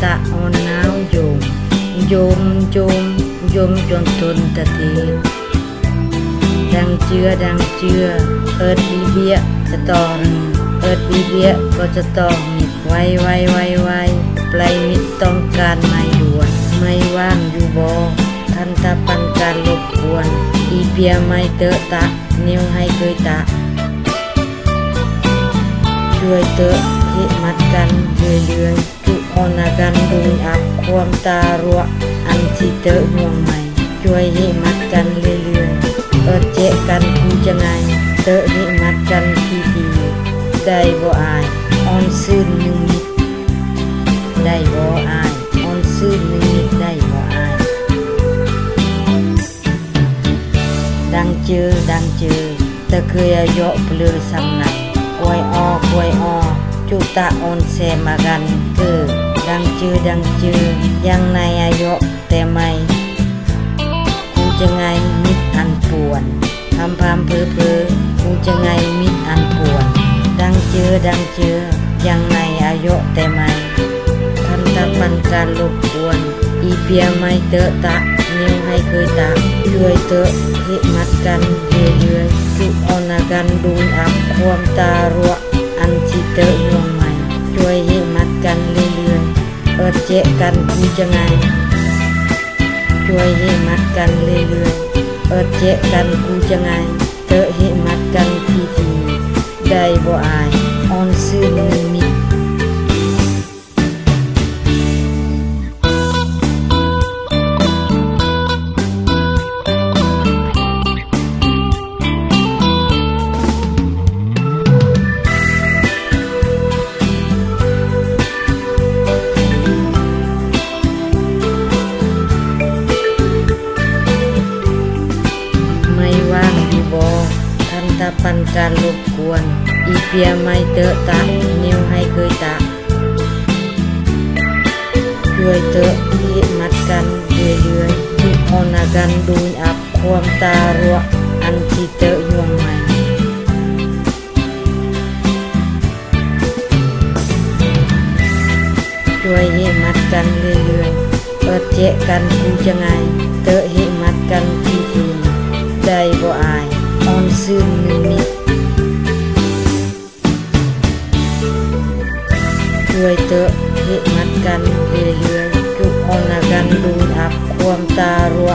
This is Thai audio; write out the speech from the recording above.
ตะอ่อนหนาวโยมโยมโยมโยมจนทนตะเทดังเชื่อเอิดวิเวียจะตองเอิดวิเวียก็จะต้องมิดไวปลายมิดต้องการไม่ด่วนไม่ว่างอยู่บ่ทันตะปันการรบกวนอีเปียไม่เตอะตะนิ้วให้เคยตะช่วยเตอะหิมัดกันเรื่อยๆจุอนากันดูอับความตารัวอันที่เตอะห่วงใหม่ช่วยหิมัดกันเรื่อยๆเอิดเจกันกูจะไงเตอะหิมัดกันทีได้บ่อายออนซื่นหนึ่งนิดได้บ่อายออนซื่นหนึ่งนิดได้บ่อายดังเจอตะเคยอายุเปลือสำนักกวยอ้อจุตะออนแซมากันเกิดดังเจอยังในอายุแต่ไม่กูจะไงมิดอันป่วนทำพามเพอกูจะไงมิดอันป่วนดังเจอยังในอายุแต่ไม่ทันตะปันการรบกวนอีเปียไม่เตอะตะนิ้วให้เคยตะช่วยเตอะหิมัดกันเรื่อยๆจุอนากันดูอับความตารัวอันที่เตอะห่วงใหม่ช่วยหิมัดกันเรื่อยๆเอิดเจกันกูจะไงช่วยหิมัดกันเรื่อยๆเอิดเจกันกูจะไงเตอะหิมัดกันทีได้บ่อายออนซื่นนิมิตไม่ว่างอยู่บ่ทันตะปันการรบกวนอีเปียไม่เตอะตะนิ้วให้เคยตะช่วยเตอะหิมัดกันเรื่อยๆจุอนากันดูอับความตารัวอันที่เตอะห่วงใหม่ช่วยหิมัดกันเรื่อยๆเปิดเจกันกูจะไงเตอะหิมัดกันทีได้บ่อายออนซื่นนิดช่วยเตอะหิมัดกันเรื่อยๆจุอนากันดูอับความตารัว